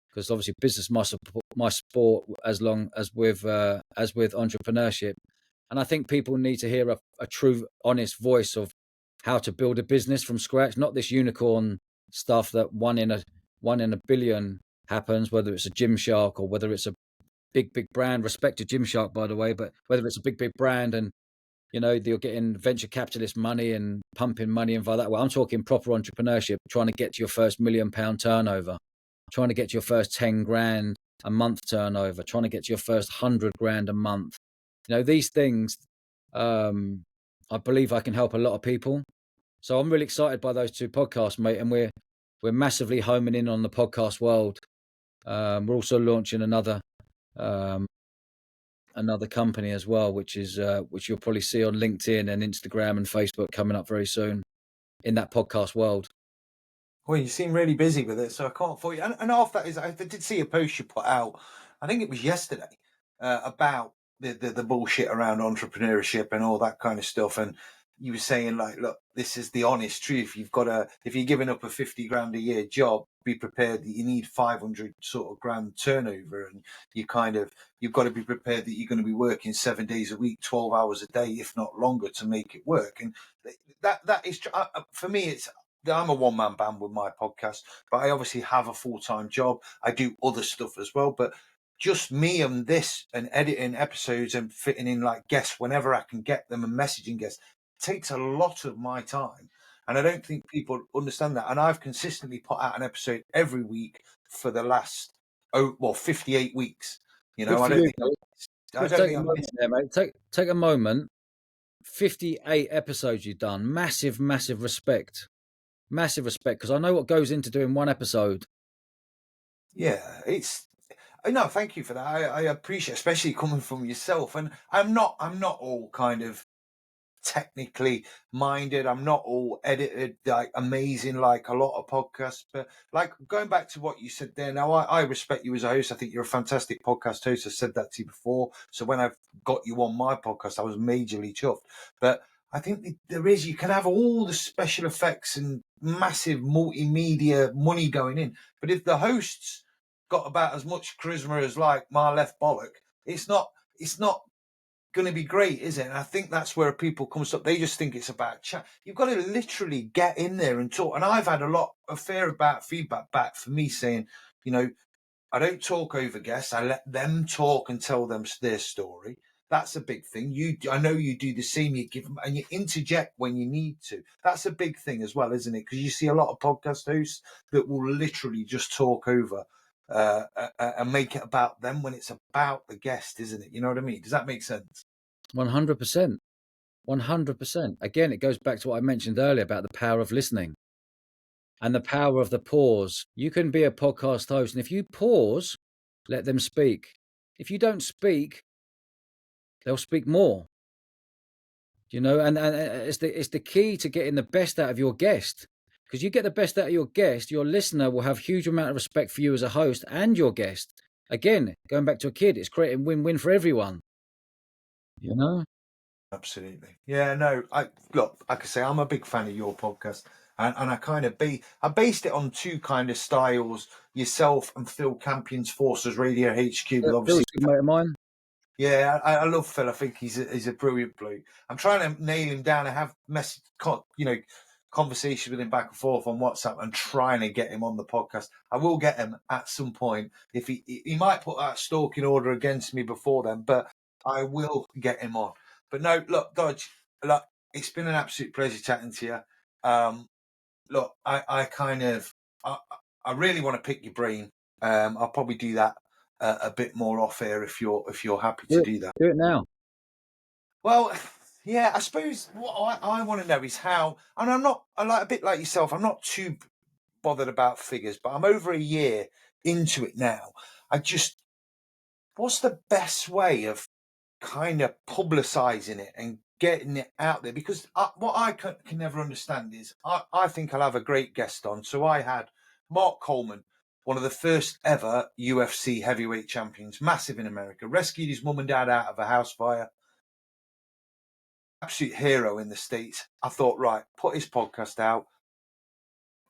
because obviously business my sport as with entrepreneurship, and I think people need to hear a true, honest voice of how to build a business from scratch, not this unicorn stuff that one in a billion happens, whether it's a Gymshark or whether it's a big brand. Respect to Gymshark, by the way, but whether it's a big brand and you know you're getting venture capitalist money and pumping money and like that. Well, I'm talking proper entrepreneurship, trying to get to your first £1 million turnova, trying to get to your first 10 grand a month turnover, trying to get to your first 100 grand a month. You know, these things, I believe I can help a lot of people. So I'm really excited by those 2 podcasts, mate. And we're massively homing in on the podcast world. We're also launching another company as well, which you'll probably see on LinkedIn and Instagram and Facebook coming up very soon in that podcast world. Well, you seem really busy with it, so I can't fault you. And half that is, I did see a post you put out, I think it was yesterday, about the bullshit around entrepreneurship and all that kind of stuff. And you were saying, like, look, this is the honest truth. If you're giving up a 50 grand a year job, be prepared that you need 500 sort of grand turnover, and you've got to be prepared that you're going to be working 7 days a week, 12 hours a day, if not longer, to make it work. And that is, for me, I'm a one-man band with my podcast, but I obviously have a full-time job. I do other stuff as well, but just me and this and editing episodes and fitting in like guests whenever I can get them and messaging guests takes a lot of my time. And I don't think people understand that. And I've consistently put out an episode every week for the last 58 weeks. You know, I don't think I'm missing. There, mate. Take a moment. 58 episodes you've done. Massive respect. Massive respect, because I know what goes into doing one episode. Yeah, no, thank you for that. I appreciate, especially coming from yourself. And I'm not all kind of technically minded. I'm not all edited like amazing like a lot of podcasts. But like going back to what you said there, now I respect you as a host. I think you're a fantastic podcast host. I said that to you before. So when I've got you on my podcast, I was majorly chuffed. But I think there is. You can have all the special effects and massive multimedia money going in, but if the hosts got about as much charisma as like my left bollock, it's not. It's not going to be great, is it? And I think that's where people come up. They just think it's about chat. You've got to literally get in there and talk. And I've had a fair about feedback back for me saying, you know, I don't talk over guests. I let them talk and tell them their story. That's a big thing. I know you do the same. You give them and you interject when you need to. That's a big thing as well, isn't it? Because you see a lot of podcast hosts that will literally just talk over and make it about them when it's about the guest, isn't it? You know what I mean? Does that make sense? 100%. 100%. Again, it goes back to what I mentioned earlier about the power of listening and the power of the pause. You can be a podcast host, and if you pause, let them speak. If you don't speak, they'll speak more. You know, and it's the key to getting the best out of your guest. Because you get the best out of your guest, your listener will have huge amount of respect for you as a host and your guest. Again, going back to a kid, it's creating win-win for everyone. You know? Absolutely. Yeah, no, look, like I say, I'm a big fan of your podcast. And I kind of I based it on two kind of styles, yourself and Phil Campion's Forces Radio HQ, but obviously Phil's a good mate of mine. yeah, I love Phil. I think he's a brilliant bloke. I'm trying to nail him down. I have conversation with him back and forth on WhatsApp and trying to get him on the podcast. I will get him at some point. If he might put that stalking order against me before then, but I will get him on. But no, look, Dodge, look, it's been an absolute pleasure chatting to you. Look, I really want to pick your brain. I'll probably do that a bit more off air if you're happy to do that. Do it now. Well, yeah, I suppose what I want to know is how, and I like a bit like yourself. I'm not too bothered about figures, but I'm over a year into it now. What's the best way of kind of publicizing it and getting it out there? Because what I can never understand is I think I'll have a great guest on. So I had Mark Coleman, one of the first ever UFC heavyweight champions, massive in America, rescued his mum and dad out of a house fire. Absolute hero in the States. I thought, right, put his podcast out.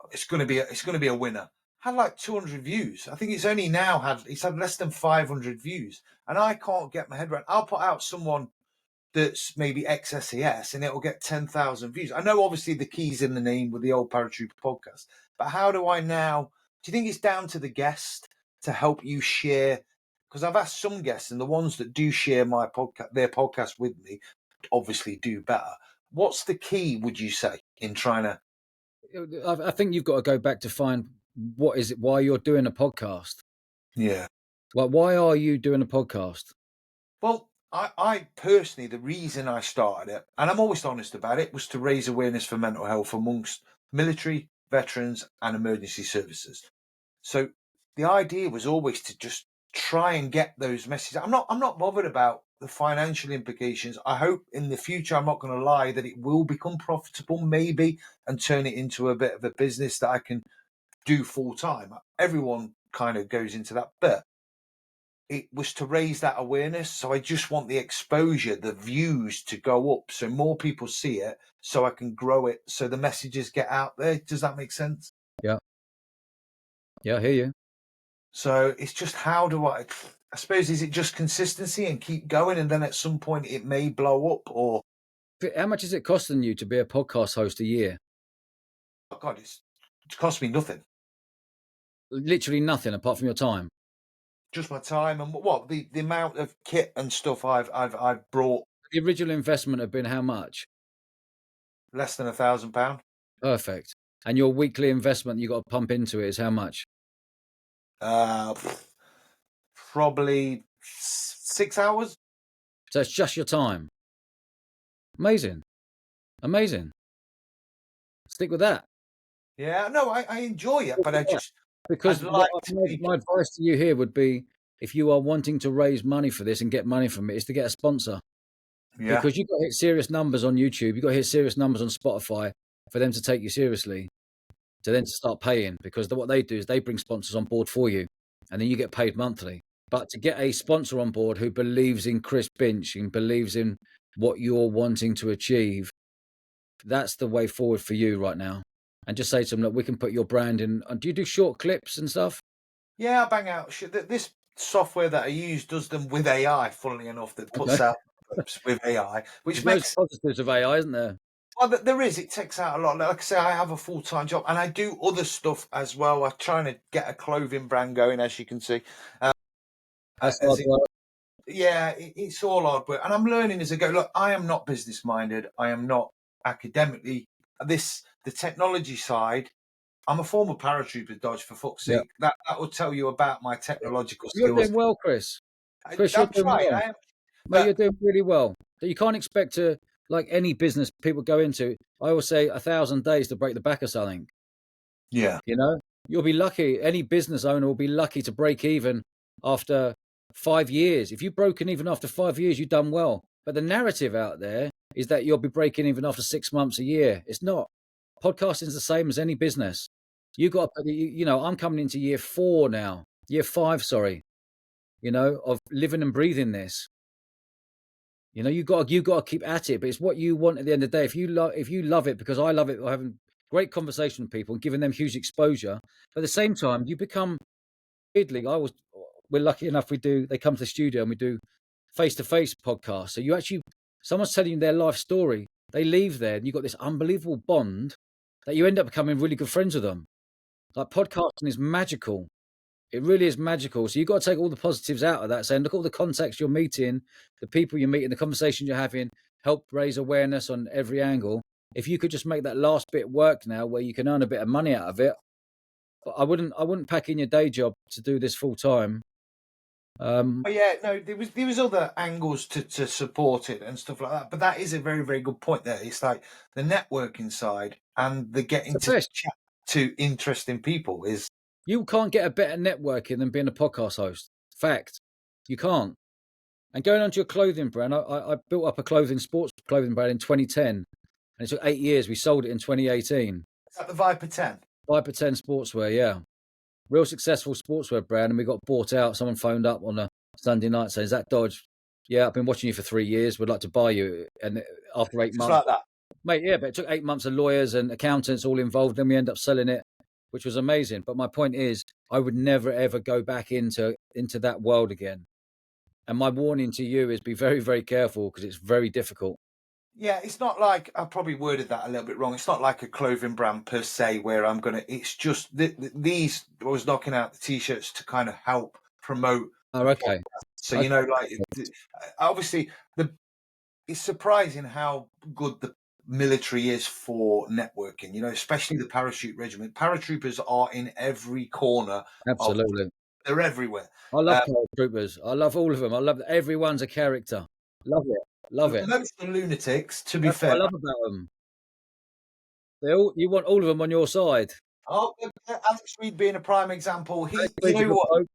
It's going to be a winner. Had like 200 views. I think it's only now it's had less than 500 views, and I can't get my head around. I'll put out someone that's maybe ex-SAS and it'll get 10,000 views. I know obviously the key's in the name with the Old Paratrooper podcast, but how do I now? Do you think it's down to the guest to help you share? Because I've asked some guests, and the ones that do share their podcast with me, obviously do better. What's the key, would you say, in trying to? I think you've got to go back to find why you're doing a podcast. Yeah. Like, why are you doing a podcast? Well, I personally, the reason I started it, and I'm always honest about it, was to raise awareness for mental health amongst military, veterans, and emergency services. So the idea was always to just try and get those messages. I'm not bothered about the financial implications. I hope in the future, I'm not going to lie, that it will become profitable, maybe, and turn it into a bit of a business that I can do full time. Everyone kind of goes into that, but it was to raise that awareness. So I just want the exposure, the views to go up so more people see it, so I can grow it, so the messages get out there. Does that make sense? Yeah. Yeah, I hear you. So it's just I suppose, is it just consistency and keep going, and then at some point it may blow up? Or How much is it costing you to be a podcast host a year? oh God, it's cost me nothing. Literally nothing apart from your time. Just my time and what the amount of kit and stuff I've brought. The original investment have been how much? Less than £1,000. Perfect. And your weekly investment you got to pump into it is how much? Probably 6 hours. So it's just your time. Amazing. Amazing. Stick with that. Yeah, no, I enjoy it, but Because I'd like my advice to you here would be, if you are wanting to raise money for this and get money from it, is to get a sponsor. Yeah. Because you've got to hit serious numbers on YouTube. You've got to hit serious numbers on Spotify for them to take you seriously, to then start paying. Because what they do is they bring sponsors on board for you, and then you get paid monthly. But to get a sponsor on board who believes in Chris Binch and believes in what you're wanting to achieve, that's the way forward for you right now. And just say to them, look, we can put your brand in. Do you do short clips and stuff? Yeah, I bang out shit. This software that I use does them with AI, funnily enough, that puts Okay. out clips with AI, which There's loads makes, of positives of AI, isn't there? well, there is. It takes out a lot. Like I say, I have a full-time job and I do other stuff as well. I'm trying to get a clothing brand going, as you can see. That's As hard it, work. yeah, it's all hard work, and I'm learning as I go. Look, I am not business-minded. I am not academically. The technology side. I'm a former paratrooper, Dodge, for fuck's Yeah. sake. That will tell you about my technological You're skills. doing well, Chris. Chris, you're I'm doing trying. well. I am, Mate, but you're doing really well. You can't expect to, like any business people go into, I always say 1,000 days to break the back of something. yeah. You know, you'll be lucky. Any business owner will be lucky to break even after 5 years. If you've broken even after 5 years, you've done well. But the narrative out there is that you'll be breaking even after 6 months, a year. It's not. Podcasting is the same as any business. You got, you know, I'm coming into year 4 now, year 5, sorry, you know, of living and breathing this. You know, you got to keep at it, but it's what you want at the end of the day. If you love it, because I love it, having great conversation with people and giving them huge exposure. But at the same time, you become fiddly. We're lucky enough they come to the studio and we do face to face podcasts. So someone's telling you their life story. They leave there and you've got this unbelievable bond that you end up becoming really good friends with them. Like podcasting is magical. It really is magical. So you've got to take all the positives out of that, saying, look at all the contacts you're meeting, the people you're meeting, the conversations you're having, help raise awareness on every angle. If you could just make that last bit work now where you can earn a bit of money out of it, I wouldn't pack in your day job to do this full time. Oh yeah, no, there was other angles to support it and stuff like that. But that is a very, very good point there. It's like the networking side and the It's getting the to best. chat to interesting people is. You can't get a better networking than being a podcast host. Fact. You can't. And going on to your clothing brand, I built up a sports clothing brand in 2010. And it took 8 years. We sold it in 2018. Is that the Viper 10? Viper 10 Sportswear, yeah. Real successful sportswear brand. And we got bought out. Someone phoned up on a Sunday night saying, is that Dodge? Yeah, I've been watching you for 3 years. We'd like to buy you. And after eight Just months, like that. mate, yeah, but it took 8 months of lawyers and accountants all involved. Then we end up selling it, which was amazing. But my point is, I would never, ever go back into that world again. And my warning to you is be very, very careful because it's very difficult. Yeah, it's not like, I probably worded that a little bit wrong. It's not like a clothing brand per se where I'm gonna. It's just these. I was knocking out the t-shirts to kind of help promote Oh, the okay. podcast. So Okay. like obviously it's surprising how good the military is for networking. Especially the parachute regiment. Paratroopers are in every corner of. Absolutely. They're everywhere. I love paratroopers. I love all of them. I love everyone's a character. Love it. Love it. Most of the lunatics, to be That's what fair. I love about them. You want all of them on your side. Oh, Alex Reed being a prime example. Alex You Reed's a know good what? bloke.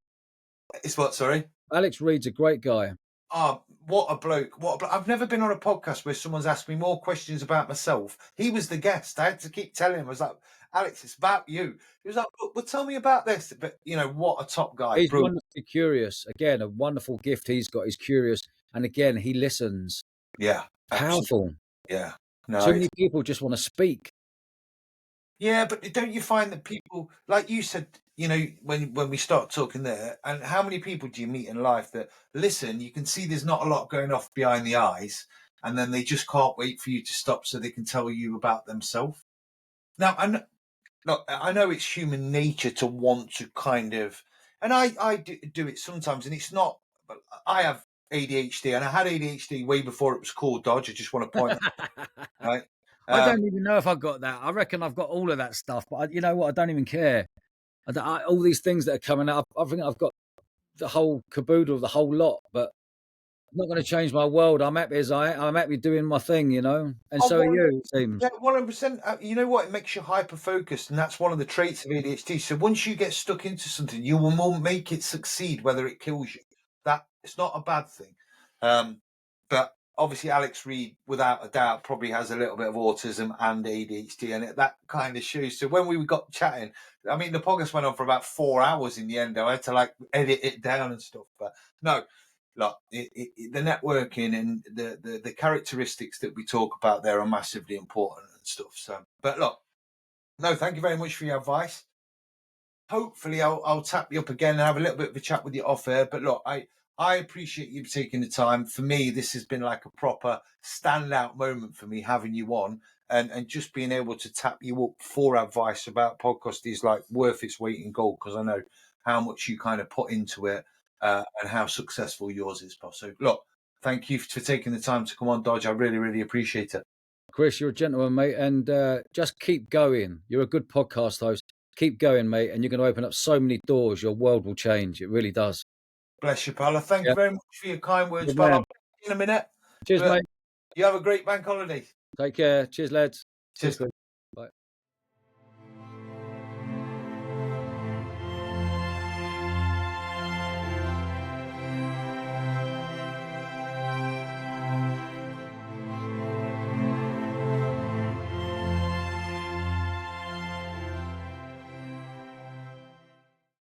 It's what? Sorry. Alex Reed's a great guy. Oh, what a bloke! I've never been on a podcast where someone's asked me more questions about myself. He was the guest. I had to keep telling him. I was like, Alex, it's about you. He was like, well, tell me about this. But what a top guy, He's brilliant. wonderfully curious. Again, a wonderful gift he's got. He's curious. And again, he listens. Yeah, absolutely. Powerful. Yeah, no, Too many people just want to speak. yeah, but don't you find that people, like you said, when we start talking there, and how many people do you meet in life that listen? You can see there's not a lot going off behind the eyes, and then they just can't wait for you to stop so they can tell you about themselves. Now, I know it's human nature to want to kind of, and I do it sometimes, and it's not. But I have ADHD, and I had ADHD way before it was called Dodge. I just want to point that out, right. I don't even know if I've got that. I reckon I've got all of that stuff, but you know what? I don't even care. All these things that are coming up, I think I've got the whole caboodle, the whole lot, but I'm not going to change my world. I'm happy I'm happy doing my thing, and Oh, so are you, it seems. yeah, 100%. You know what? It makes you hyper focused, and that's one of the traits of ADHD. So once you get stuck into something, you will make it succeed, whether it kills you. That it's not a bad thing. But obviously, Alex Reed, without a doubt, probably has a little bit of autism and ADHD, and that kind of shows. So when we got chatting, I mean, the podcast went on for about 4 hours in the end. I had to edit it down and stuff. But no, look, the networking and the characteristics that we talk about there are massively important. stuff. So, but look, no, thank you very much for your advice. Hopefully I'll tap you up again and have a little bit of a chat with you off air. But look, I appreciate you taking the time. For me, this has been like a proper standout moment for me having you on, and just being able to tap you up for advice about podcast is like worth its weight in gold, because I know how much you kind of put into it and how successful yours is, Paul. So look, thank you for taking the time to come on, Dodge. I really, really appreciate it. Chris, you're a gentleman, mate, and just keep going. You're a good podcast host. Keep going, mate, and you're going to open up so many doors. Your world will change. It really does. Bless you, pal. Thank you very much for your kind words, Good pal. man. I'll be back in a minute. Cheers, But mate. you have a great bank holiday. Take care. Cheers, lads. Cheers. Chris.